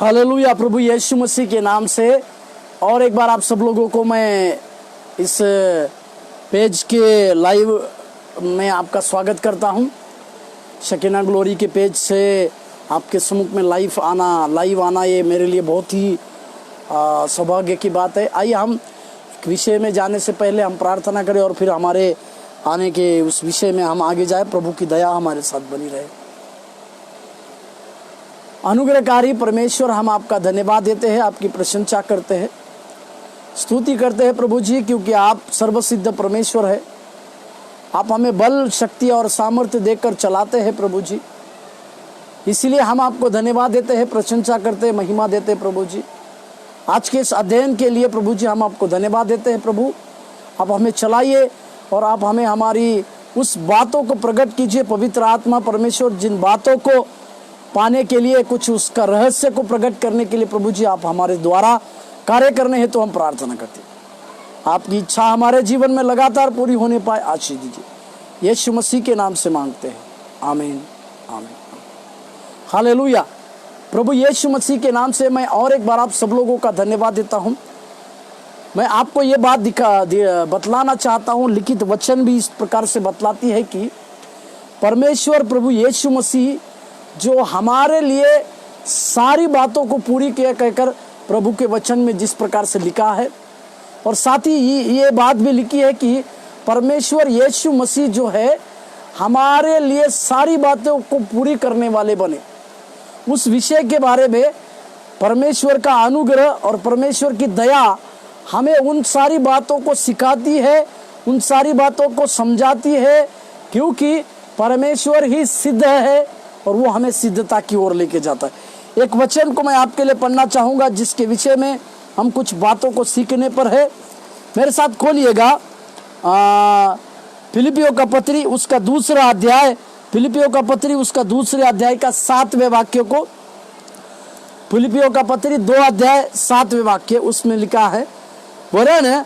Hallelujah. प्रभु यीशु मसीह के नाम से और एक बार आप सब लोगों को मैं इस पेज के लाइव में आपका स्वागत करता हूं। शकीना ग्लोरी के पेज से आपके सम्मुख में लाइव आना ये मेरे लिए बहुत ही सौभाग्य की बात है। आइए हम विषय में जाने से पहले हम प्रार्थना करें और फिर हमारे आने के उस विषय में हम आगे जाए। प्रभु की दया हमारे साथ बनी रहे। अनुग्रहकारी परमेश्वर, हम आपका धन्यवाद देते हैं, आपकी प्रशंसा करते हैं, स्तुति करते हैं प्रभु जी, क्योंकि आप सर्वसिद्ध परमेश्वर है। आप हमें बल, शक्ति और सामर्थ्य देकर चलाते हैं प्रभु जी। इसलिए हम आपको धन्यवाद देते हैं, प्रशंसा करते हैं, महिमा देते हैं प्रभु जी। आज के इस अध्ययन के लिए प्रभु जी हम आपको धन्यवाद देते हैं प्रभु। आप हमें चलाइए और आप हमें हमारी उस बातों को प्रकट कीजिए। पवित्र आत्मा परमेश्वर, जिन बातों को पाने के लिए, कुछ उसका रहस्य को प्रकट करने के लिए प्रभु जी आप हमारे द्वारा कार्य करने हैं, तो हम प्रार्थना करते हैं आपकी इच्छा हमारे जीवन में लगातार पूरी होने पाए, आशीष दीजिए। यीशु मसीह के नाम से मांगते हैं, आमीन आमीन। हालेलुया। प्रभु यीशु मसीह के नाम से मैं और एक बार आप सब लोगों का धन्यवाद देता हूं। मैं आपको ये बात बतलाना चाहता हूं, लिखित वचन भी इस प्रकार से बतलाती है कि परमेश्वर प्रभु यीशु मसीह जो हमारे लिए सारी बातों को पूरी किया कहकर प्रभु के वचन में जिस प्रकार से लिखा है, और साथ ही ये बात भी लिखी है कि परमेश्वर यीशु मसीह जो है हमारे लिए सारी बातों को पूरी करने वाले बने। उस विषय के बारे में परमेश्वर का अनुग्रह और परमेश्वर की दया हमें उन सारी बातों को सिखाती है, उन सारी बातों को समझाती है, क्योंकि परमेश्वर ही सिद्ध है और वो हमें सिद्धता की ओर लेके जाता है। एक वचन को मैं आपके लिए पढ़ना चाहूँगा, जिसके विषय में हम कुछ बातों को सीखने पर है। मेरे साथ खोलिएगा फिलिपियों का पत्री उसका दूसरा अध्याय, फिलिपियों का पत्री उसका दूसरे अध्याय का 7वें वाक्य को, फिलिपियों का पत्री 2 अध्याय 7वें वाक्य, उसमें लिखा है, वरन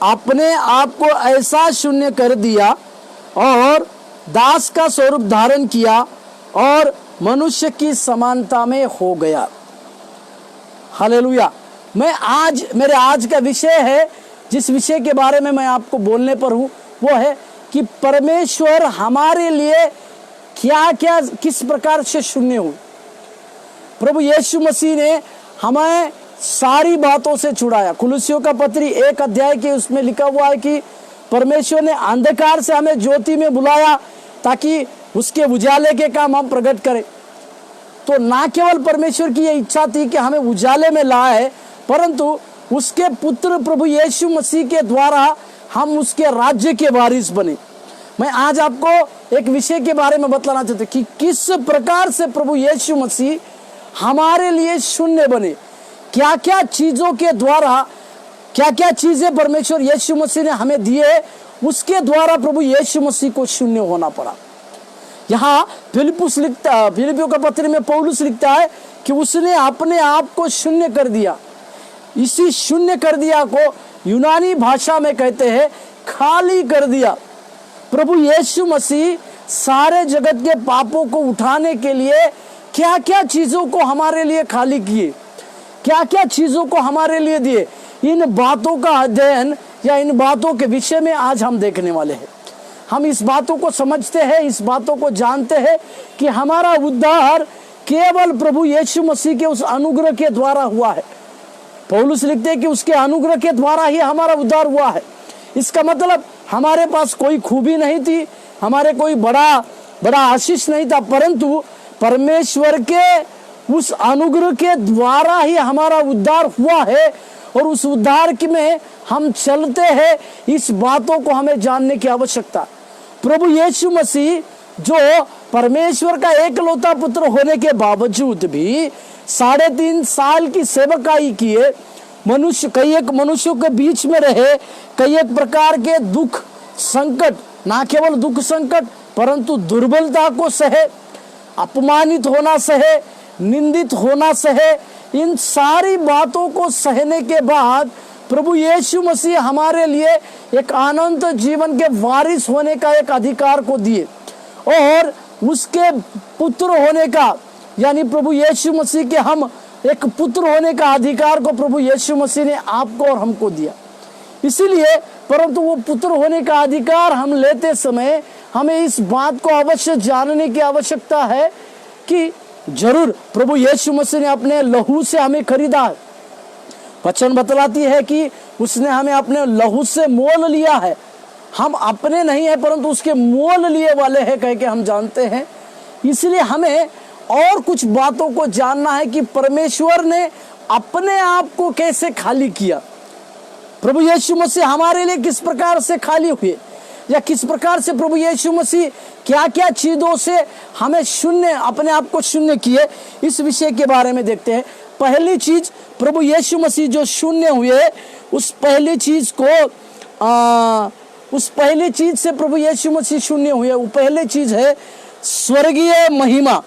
अपने आप को ऐसा शून्य कर दिया और दास का स्वरूप धारण किया और मनुष्य की समानता में हो गया। हालेलुया। मेरे आज का विषय है, जिस विषय के बारे में मैं आपको बोलने पर हूँ, वो है कि परमेश्वर हमारे लिए क्या क्या किस प्रकार से शून्य हो। प्रभु यीशु मसीह ने हमें सारी बातों से छुड़ाया। कुलुस्सियों का पत्री 1 अध्याय के उसमें लिखा हुआ है कि परमेश्वर ने अंधकार से हमें ज्योति में बुलाया ताकि उसके उजाले के काम हम प्रकट करें। तो ना केवल परमेश्वर की यह इच्छा थी कि हमें उजाले में लाए, परंतु उसके पुत्र प्रभु यीशु मसीह के द्वारा हम उसके राज्य के वारिस बने। मैं आज आपको एक विषय के बारे में बतलाना चाहता हूं कि किस प्रकार से प्रभु यीशु मसीह हमारे लिए शून्य बने, क्या क्या चीजों के द्वारा, क्या क्या चीजें परमेश्वर यीशु मसीह ने हमें दिए, उसके द्वारा प्रभु यीशु मसीह को शून्य होना पड़ा। यहाँ फिलिपियों का पत्र में पौलुस लिखता है कि उसने अपने आप को शून्य कर दिया। इसी शून्य कर दिया को यूनानी भाषा में कहते हैं खाली कर दिया। प्रभु यीशु मसीह सारे जगत के पापों को उठाने के लिए क्या क्या चीजों को हमारे लिए खाली किए, क्या क्या चीजों को हमारे लिए दिए, इन बातों का अध्ययन या इन बातों के विषय में आज हम देखने वाले हैं। हम इस बातों को समझते हैं, इस बातों को जानते हैं कि हमारा उद्धार केवल प्रभु यीशु मसीह के उस अनुग्रह के द्वारा हुआ है। पौलुस लिखते हैं कि उसके अनुग्रह के द्वारा ही हमारा उद्धार हुआ है। इसका मतलब हमारे पास कोई खूबी नहीं थी, हमारे कोई बड़ा आशीष नहीं था, परंतु परमेश्वर के उस अनुग्रह के द्वारा ही हमारा उद्धार हुआ है और उस उद्धार में हम चलते हैं। इस बातों को हमें जानने की आवश्यकता। प्रभु यीशु मसीह जो परमेश्वर का एकलौता पुत्र होने के बावजूद भी 3.5 साल की सेवकाई किए, कई एक मनुष्यों के बीच में रहे, कई एक प्रकार के दुख संकट, ना केवल दुख संकट परंतु दुर्बलता को सहे, अपमानित होना सहे, निंदित होना सहे, इन सारी बातों को सहने के बाद प्रभु यीशु मसीह हमारे लिए एक अनंत जीवन के वारिस होने का एक अधिकार को दिए और उसके पुत्र होने का, यानी प्रभु यीशु मसीह के हम एक पुत्र होने का अधिकार को प्रभु यीशु मसीह ने आपको और हमको दिया। इसीलिए परंतु वो पुत्र होने का अधिकार हम लेते समय हमें इस बात को अवश्य जानने की आवश्यकता है कि जरूर प्रभु यीशु मसीह ने अपने लहू से हमें खरीदा है। वचन बतलाती है कि उसने हमें अपने लहू से मोल लिया है। हम अपने नहीं है परंतु उसके मोल लिए वाले हैं कह के हम जानते हैं। इसलिए हमें और कुछ बातों को जानना है कि परमेश्वर ने अपने आप को कैसे खाली किया। प्रभु यीशु मसीह हमारे लिए किस प्रकार से खाली हुए, या किस प्रकार से प्रभु यीशु मसीह क्या क्या चीजों से हमें शून्य, अपने आप को शून्य किए, इस विषय के बारे में देखते हैं। पहली चीज, प्रभु यीशु मसीह जो शून्य हुए, उस पहली चीज से प्रभु यीशु मसीह शून्य हुए। वो पहली चीज है स्वर्गीय महिमा।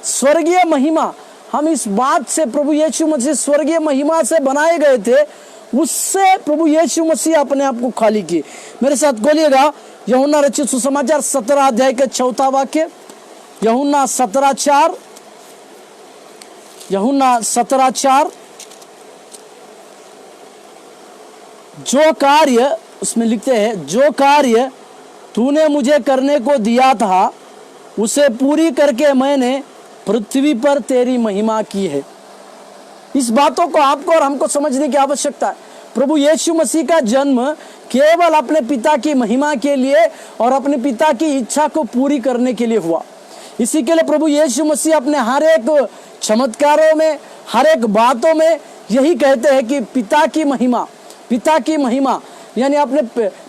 स्वर्गीय महिमा, हम इस बात से प्रभु यीशु मसीह स्वर्गीय महिमा से बनाए गए थे, उससे प्रभु यीशु मसीह अपने आप को खाली किए। मेरे साथ बोलिएगा, यूहन्ना रचित सुसमाचार 17 अध्याय का 4था वाक्य, यूहन्ना 17:4, यूहन्ना 17:4। जो कार्य, उसमें लिखते हैं, जो कार्य तूने मुझे करने को दिया था उसे पूरी करके मैंने पृथ्वी पर तेरी महिमा की है। इस बातों को आपको और हमको समझने की आवश्यकता है। प्रभु यीशु मसीह का जन्म केवल अपने पिता की महिमा के लिए और अपने पिता की इच्छा को पूरी करने के लिए हुआ। इसी के लिए प्रभु यीशु मसीह अपने हर एक चमत्कारों में, हर एक बातों में यही कहते हैं कि पिता की महिमा, पिता की महिमा, यानी अपने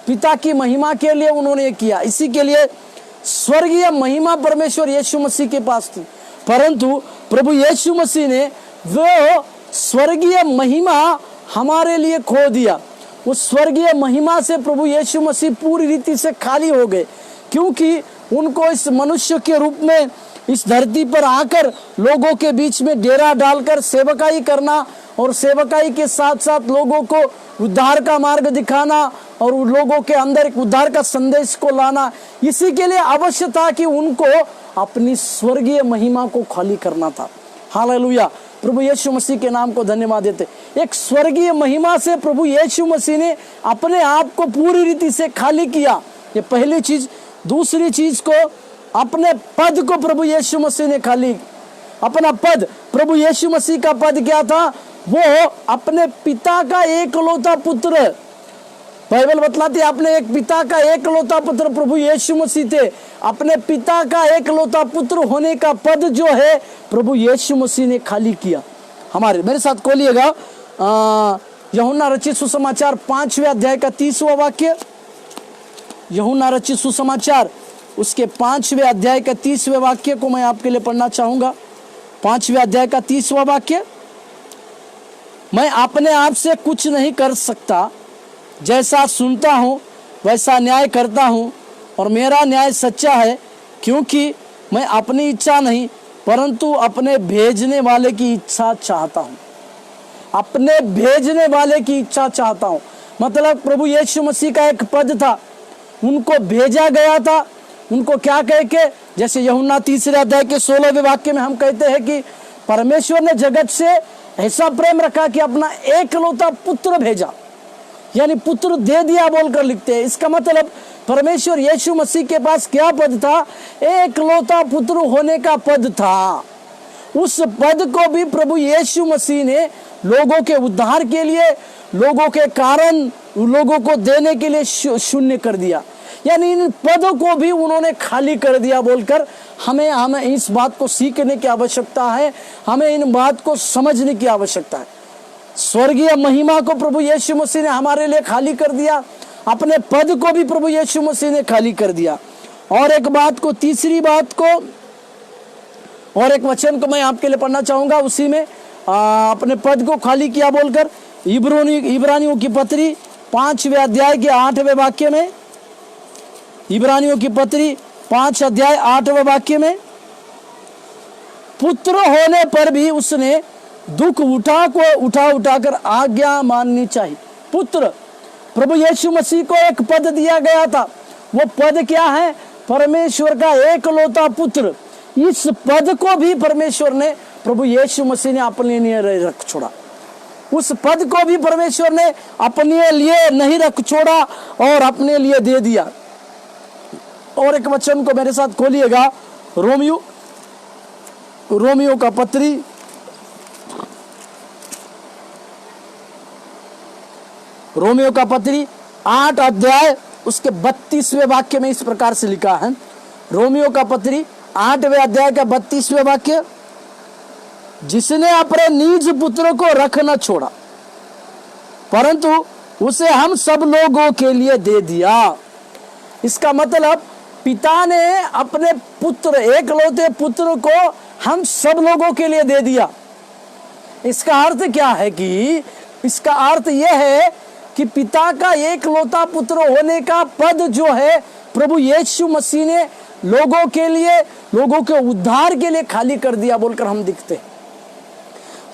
पिता की महिमा के लिए उन्होंने किया। इसी के लिए स्वर्गीय महिमा परमेश्वर यीशु मसीह के पास थी, परंतु प्रभु यीशु मसीह ने वो स्वर्गीय महिमा हमारे लिए खो दिया। उस स्वर्गीय महिमा से प्रभु यीशु मसीह पूरी रीति से खाली हो गए, क्योंकि उनको इस मनुष्य के रूप में इस धरती पर आकर लोगों के बीच में डेरा डालकर सेवकाई करना और सेवकाई के साथ साथ लोगों को उद्धार का मार्ग दिखाना और लोगों के अंदर एक उद्धार का संदेश को लाना, इसी के लिए आवश्यक था कि उनको अपनी स्वर्गीय महिमा को खाली करना था। हालेलुया, प्रभु यीशु मसीह के नाम को धन्यवाद देते। एक स्वर्गीय महिमा से प्रभु यीशु मसीह ने अपने आप को पूरी रीति से खाली किया, ये पहली चीज। दूसरी चीज को, अपने पद को प्रभु यीशु मसीह ने खाली, अपना पद, प्रभु यीशु मसीह का पद क्या था? वो अपने पिता का एकलौता पुत्र। बाइबल बतलाती है अपने एक पिता का एकलौता पुत्र प्रभु यीशु मसीह थे। अपने पिता का एकलौता पुत्र होने का पद जो है प्रभु यीशु मसीह ने खाली किया हमारे। मेरे साथ खोलिएगा यूहन्ना रचित सुसमाचार 5वें अध्याय का 30वां वाक्य। यूहन्ना रचित सुसमाचार उसके 5वें अध्याय का 30वें वाक्य को मैं आपके लिए पढ़ना चाहूंगा। 5वें अध्याय का 30वां वाक्य, मैं अपने आप से कुछ नहीं कर सकता, जैसा सुनता हूँ वैसा न्याय करता हूँ, और मेरा न्याय सच्चा है, क्योंकि मैं अपनी इच्छा नहीं परंतु अपने भेजने वाले की इच्छा चाहता हूँ। अपने भेजने वाले की इच्छा चाहता हूँ, मतलब प्रभु यीशु मसीह का एक पद था, उनको भेजा गया था। उनको क्या कह के, जैसे यूहन्ना 3 अध्याय के 16वें वाक्य में हम कहते हैं कि परमेश्वर ने जगत से ऐसा प्रेम रखा कि अपना एकलौता पुत्र भेजा, यानी पुत्र दे दिया बोलकर लिखते हैं। इसका मतलब परमेश्वर यीशु मसीह के पास क्या पद था? एकलौता पुत्र होने का पद था। उस पद को भी प्रभु यीशु मसीह ने लोगों के उद्धार के लिए, लोगों के कारण, लोगों को देने के लिए शून्य कर दिया, यानी इन पदों को भी उन्होंने खाली कर दिया बोलकर हमें इस बात को सीखने की आवश्यकता है, हमें इन बात को समझने की आवश्यकता है। स्वर्गीय महिमा को प्रभु यीशु मसीह ने हमारे लिए खाली कर दिया, अपने पद को भी प्रभु यीशु मसीह ने खाली कर दिया। और एक बात को, तीसरी बात को, और एक वचन को मैं आपके लिए पढ़ना चाहूंगा उसी में, अपने पद को खाली किया बोलकर इब्रानियों की पत्री 5वें अध्याय के 8वें वाक्य में, इब्रानियों की पत्री 5 अध्याय 8वें वाक्य में, पुत्र होने पर भी उसने दुख उठाकर आज्ञा माननी चाहिए। पुत्र, प्रभु यीशु मसीह को एक पद दिया गया था। वो पद क्या है? परमेश्वर का एकलौता पुत्र। इस पद को भी परमेश्वर ने प्रभु यीशु मसीह ने अपने लिए रख छोड़ा। उस पद को भी परमेश्वर ने अपने लिए नहीं रख छोड़ा और अपने लिए दे दिया। और एक वचन को मेरे साथ खोलिएगा, रोमियो का पत्री, रोमियो का पत्री 8 अध्याय उसके 32वें वाक्य में इस प्रकार से लिखा है। रोमियो का पत्री 8वें अध्याय का 32वें वाक्य, जिसने अपने निज पुत्र को रख न छोड़ा परंतु उसे हम सब लोगों के लिए दे दिया। इसका मतलब पिता ने अपने पुत्र, एकलौते पुत्र को हम सब लोगों के लिए दे दिया। इसका अर्थ क्या है कि इसका अर्थ यह है कि पिता का एकलौता पुत्र होने का पद जो है प्रभु यीशु मसीह ने लोगों के लिए, लोगों के उद्धार के लिए खाली कर दिया बोलकर हम दिखते हैं।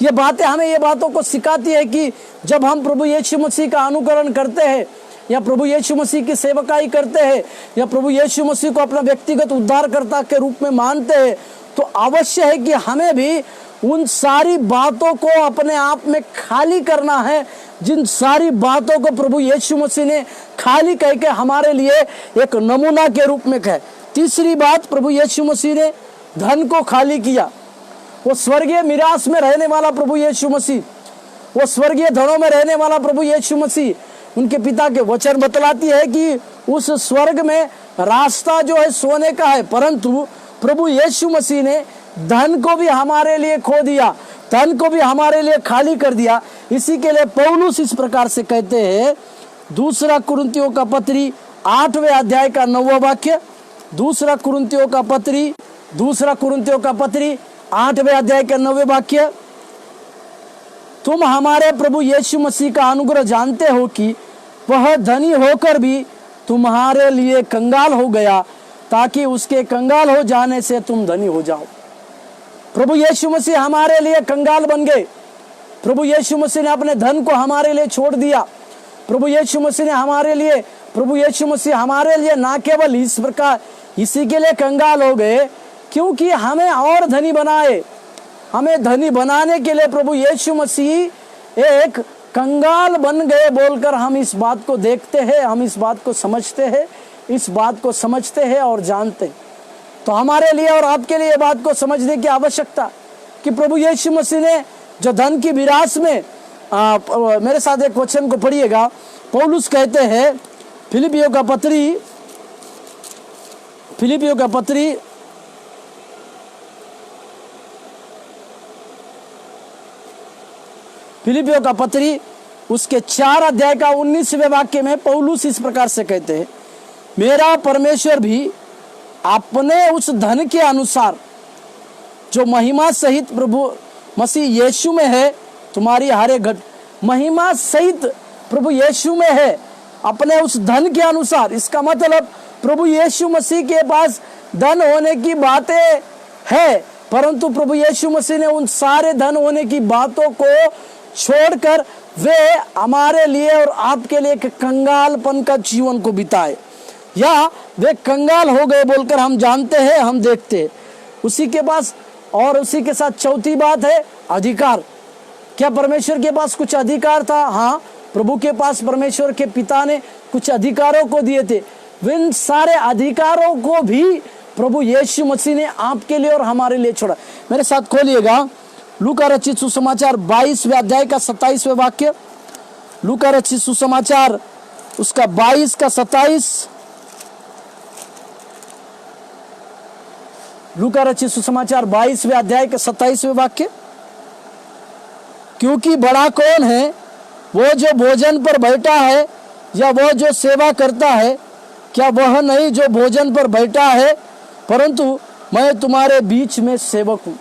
ये बातें हमें ये बातों को सिखाती है कि जब हम प्रभु यीशु मसीह का अनुकरण करते हैं या प्रभु यीशु मसीह की सेवकाई करते हैं या प्रभु यीशु मसीह को अपना व्यक्तिगत उद्धारकर्ता के रूप में मानते हैं, तो अवश्य है कि हमें भी उन सारी बातों को अपने आप में खाली करना है, जिन सारी बातों को प्रभु यीशु मसीह ने खाली कह के हमारे लिए एक नमूना के रूप में कहे। तीसरी बात, प्रभु यीशु मसीह ने धन को खाली किया। वो स्वर्गीय मिरास में रहने वाला प्रभु यीशु मसीह, वो स्वर्गीय धनों में रहने वाला प्रभु यीशु मसीह, उनके पिता के वचन बतलाती है कि उस स्वर्ग में रास्ता जो है सोने का है, परंतु प्रभु यीशु मसीह ने धन को भी हमारे लिए खो दिया, धन को भी हमारे लिए खाली कर दिया। इसी के लिए पौलुस इस प्रकार से कहते हैं, दूसरा कुरिन्थियों का पत्री 8वें अध्याय का 9वां वाक्य, दूसरा कुरिन्थियों का पत्री 8वें अध्याय का 9वें वाक्य, तुम हमारे प्रभु यीशु मसीह का अनुग्रह जानते हो कि वह धनी होकर भी तुम्हारे लिए कंगाल हो गया ताकि उसके कंगाल हो जाने से तुम धनी हो जाओ। प्रभु यीशु मसीह हमारे लिए कंगाल बन गए। प्रभु यीशु मसीह ने अपने धन को हमारे लिए छोड़ दिया। प्रभु यीशु मसीह हमारे लिए ना केवल इस प्रकार इसी के लिए कंगाल हो गए क्योंकि हमें और धनी बनाए। हमें धनी बनाने के लिए प्रभु यीशु मसीह एक कंगाल बन गए बोलकर हम इस बात को देखते हैं, हम इस बात को समझते हैं और जानते हैं। तो हमारे लिए और आपके लिए बात को समझने की आवश्यकता कि प्रभु यीशु मसीह ने जो धन की विरासत में मेरे साथ एक वचन को पढ़िएगा। पौलुस कहते हैं फिलिपियों का पत्री उसके 4 अध्याय का 19वें वाक्य में पौलुस इस प्रकार से कहते हैं, मेरा परमेश्वर भी अपने उस धन के अनुसार जो महिमा सहित प्रभु मसीह यीशु में है, तुम्हारी हर एक महिमा सहित प्रभु यीशु में है, अपने उस धन के अनुसार। इसका मतलब प्रभु यीशु मसीह के पास धन होने की बातें है, परंतु प्रभु यीशु मसीह ने उन सारे धन होने की बातों को छोड़कर वे हमारे लिए और आपके लिए एक कंगालपन का जीवन को बिताए, या वे कंगाल हो गए बोलकर हम जानते हैं, हम देखते हैं। उसी के पास और उसी के साथ चौथी बात है अधिकार। क्या परमेश्वर के पास कुछ अधिकार था? हाँ, प्रभु के पास परमेश्वर के पिता ने कुछ अधिकारों को दिए थे। इन सारे अधिकारों को भी प्रभु यीशु मसीह ने आपके लिए और हमारे लिए छोड़ा। मेरे साथ खोलिएगा लूका रचित सुसमाचार 22वें अध्याय का 27वें वाक्य। लूका रचित सुसमाचार उसका 22 का 27। लूका रचित सुसमाचार 22वें अध्याय के 27वें वाक्य। क्योंकि बड़ा कौन है, वो जो भोजन पर बैठा है या वो जो सेवा करता है? क्या वह नहीं जो भोजन पर बैठा है? परंतु मैं तुम्हारे बीच में सेवक हूं।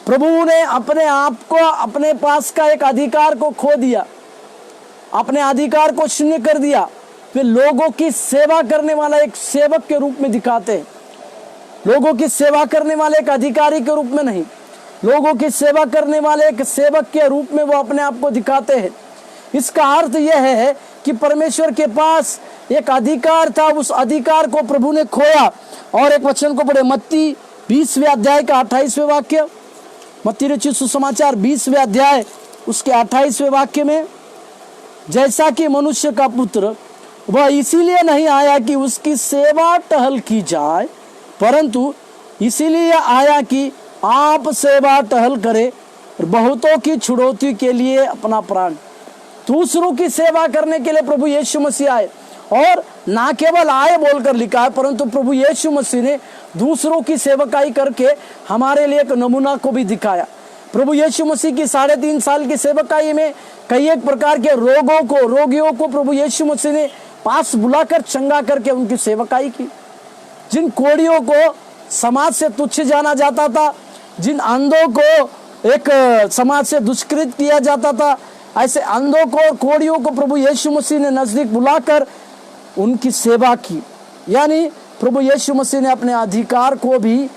प्रभु ने अपने आप को, अपने पास का एक अधिकार को खो दिया, अपने अधिकार को शून्य कर दिया। वे लोगों की सेवा करने वाला एक सेवक के रूप में दिखाते हैं, लोगों की सेवा करने वाले एक अधिकारी के रूप में नहीं, लोगों की सेवा करने वाले एक सेवक के रूप में वो अपने आप को दिखाते हैं। इसका अर्थ यह है कि परमेश्वर के पास एक अधिकार था, उस अधिकार को प्रभु ने खोया। और एक वचन को पढ़े, मत्ती 20वें अध्याय का 28वें वाक्य। मत्ती रचित सुसमाचार 20वें अध्याय उसके 28वें वाक्य में, जैसा कि मनुष्य का पुत्र वह इसीलिए नहीं आया कि उसकी सेवा टहल की जाए, परंतु इसीलिए आया कि आप सेवा टहल करे और बहुतों की छुड़ौती के लिए अपना प्राण। दूसरों की सेवा करने के लिए प्रभु यीशु मसीह आए, और ना केवल आए बोलकर लिखा है, परंतु प्रभु यीशु मसीह ने दूसरों की सेवकाई करके हमारे लिए एक नमूना को भी दिखाया। प्रभु यीशु मसीह की 3.5 साल की सेवकाई में कई एक प्रकार के रोगियों को प्रभु यीशु मसीह ने पास बुलाकर चंगा करके उनकी सेवकाई की। जिन कोढ़ियों को समाज से तुच्छ जाना जाता था, जिन अंधों को एक समाज से दुष्कृत किया जाता था, ऐसे अंधों को और कोढ़ियों को प्रभु यीशु मसीह ने नजदीक बुलाकर उनकी सेवा की। यानी प्रभु यीशु मसीह ने अपने अधिकार को भी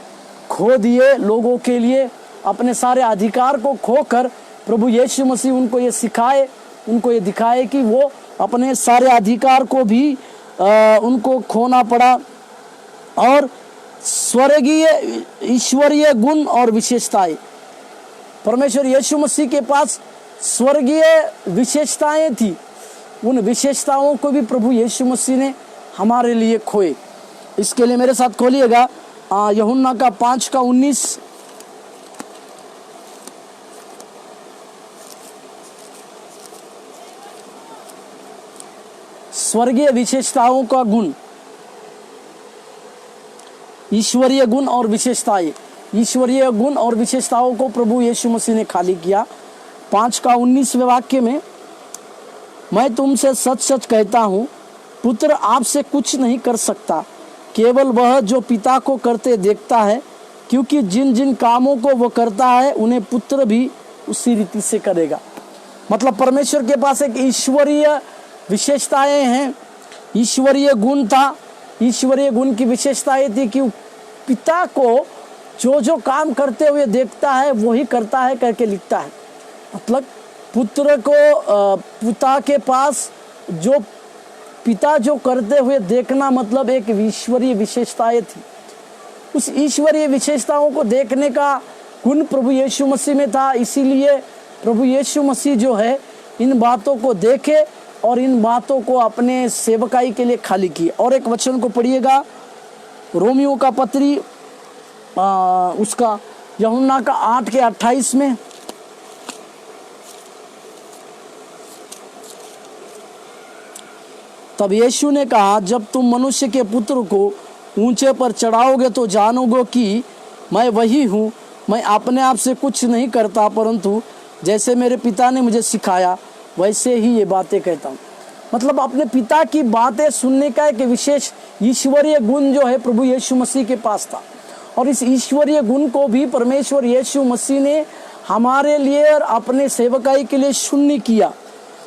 खो दिए लोगों के लिए। अपने सारे अधिकार को खोकर प्रभु यीशु मसीह उनको ये सिखाए, उनको ये दिखाए कि वो अपने सारे अधिकार को भी उनको खोना पड़ा। और स्वर्गीय ईश्वरीय गुण और विशेषताएं, परमेश्वर यीशु मसीह के पास स्वर्गीय विशेषताएं थी, उन विशेषताओं को भी प्रभु यीशु मसीह ने हमारे लिए खोए। इसके लिए मेरे साथ खोलिएगा यूहन्ना का 5:19। स्वर्गीय विशेषताओं का गुण, ईश्वरीय गुण और विशेषताएं, ईश्वरीय गुण और विशेषताओं को प्रभु यीशु मसीह ने खाली किया। 5:19वें वाक्य में, मैं तुमसे सच सच कहता हूँ, पुत्र आपसे कुछ नहीं कर सकता, केवल वह जो पिता को करते देखता है, क्योंकि जिन जिन कामों को वो करता है उन्हें पुत्र भी उसी रीति से करेगा। मतलब परमेश्वर के पास एक ईश्वरीय विशेषताएं हैं, ईश्वरीय गुण था। ईश्वरीय गुण की विशेषताएं थी कि पिता को जो जो काम करते हुए देखता है वही करता है करके लिखता है। मतलब पुत्र को पिता के पास जो पिता जो करते हुए देखना, मतलब एक ईश्वरीय विशेषताएं थी। उस ईश्वरीय विशेषताओं को देखने का गुण प्रभु यीशु मसीह में था। इसीलिए प्रभु यीशु मसीह जो है इन बातों को देखे और इन बातों को अपने सेवकाई के लिए खाली किए। और एक वचन को पढ़िएगा, रोमियो का पत्री उसका यूहन्ना का 8:28 में, तब यीशु ने कहा, जब तुम मनुष्य के पुत्र को ऊंचे पर चढ़ाओगे तो जानोगे कि मैं वही हूँ। मैं अपने आप से कुछ नहीं करता, परंतु जैसे मेरे पिता ने मुझे सिखाया वैसे ही ये बातें कहता हूँ। मतलब अपने पिता की बातें सुनने का एक विशेष ईश्वरीय गुण जो है प्रभु यीशु मसीह के पास था। और इस ईश्वरीय गुण को भी परमेश्वर यीशु मसीह ने हमारे लिए और अपने सेवकाई के लिए शून्य किया।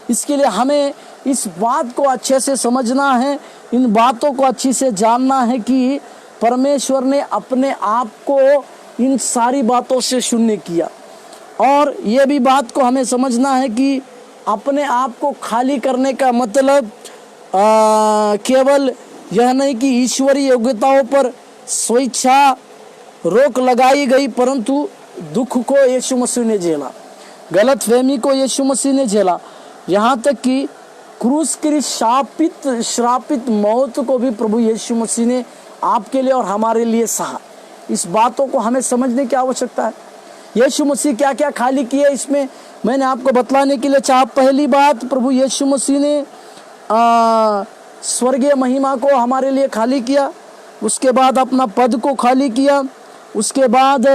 इसके लिए हमें इस बात को अच्छे से समझना है, इन बातों को अच्छी से जानना है कि परमेश्वर ने अपने आप को इन सारी बातों से शून्य किया। और ये भी बात को हमें समझना है कि अपने आप को खाली करने का मतलब केवल यह नहीं कि ईश्वरीय योग्यताओं पर स्वेच्छा रोक लगाई गई, परंतु दुख को यीशु मसीह ने झेला, गलतफहमी को यीशु मसीह ने झेला, यहाँ तक कि क्रूस की श्रापित मौत को भी प्रभु यीशु मसीह ने आपके लिए और हमारे लिए सहा। इस बातों को हमें समझने की आवश्यकता है। यीशु मसीह क्या क्या खाली किए, इसमें मैंने आपको बतलाने के लिए चाहा। पहली बात, प्रभु यीशु मसीह ने स्वर्गीय महिमा को हमारे लिए खाली किया। उसके बाद अपना पद को खाली किया। उसके बाद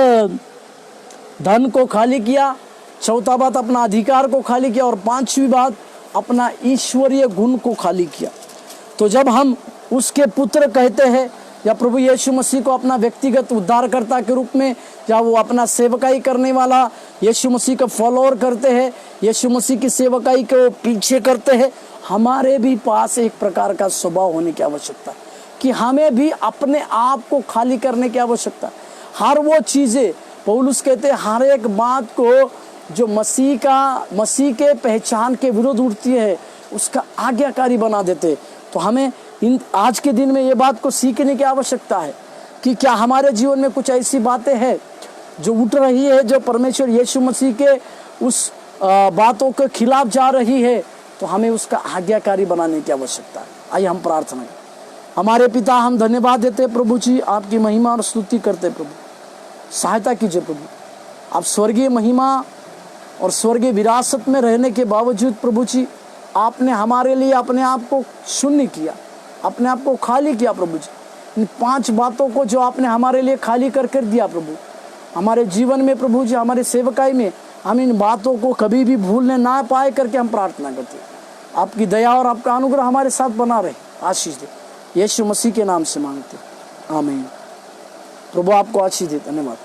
धन को खाली किया। चौथा बात, अपना अधिकार को खाली किया। और पांचवी बात, अपना ईश्वरीय गुण को खाली किया। तो जब हम उसके पुत्र कहते हैं या प्रभु यीशु मसीह को अपना व्यक्तिगत उद्धारकर्ता के रूप में, या वो अपना सेवकाई करने वाला यीशु मसीह का फॉलोअर करते हैं, यीशु मसीह की सेवकाई को पीछे करते हैं, हमारे भी पास एक प्रकार का स्वभाव होने की आवश्यकता है कि हमें भी अपने आप को खाली करने की आवश्यकता है। हर वो चीज़ें, पौलुस कहते हैं, हर एक बात को जो मसीह के पहचान के विरुद्ध उठती है उसका आज्ञाकारी बना देते। तो हमें आज के दिन में ये बात को सीखने की आवश्यकता है कि क्या हमारे जीवन में कुछ ऐसी बातें हैं जो उठ रही है, जो परमेश्वर यीशु मसीह के उस बातों के खिलाफ जा रही है, तो हमें उसका आज्ञाकारी बनाने की आवश्यकता है। आइए हम प्रार्थना करें। हमारे पिता, हम धन्यवाद देते प्रभु जी, आपकी महिमा और स्तुति करते प्रभु। सहायता कीजिए प्रभु। आप स्वर्गीय महिमा और स्वर्गीय विरासत में रहने के बावजूद प्रभु जी, आपने हमारे लिए अपने आप को शून्य किया, अपने आप को खाली किया प्रभु जी। इन 5 बातों को जो आपने हमारे लिए खाली कर दिया प्रभु, हमारे जीवन में प्रभु जी, हमारे सेवकाई में हम इन बातों को कभी भी भूलने ना पाए करके हम प्रार्थना करते हैं। आपकी दया और आपका अनुग्रह हमारे साथ बना रहे, आशीष दे। यीशु मसीह के नाम से मांगते हैं, आमीन। प्रभु आपको आशीष दे। धन्यवाद।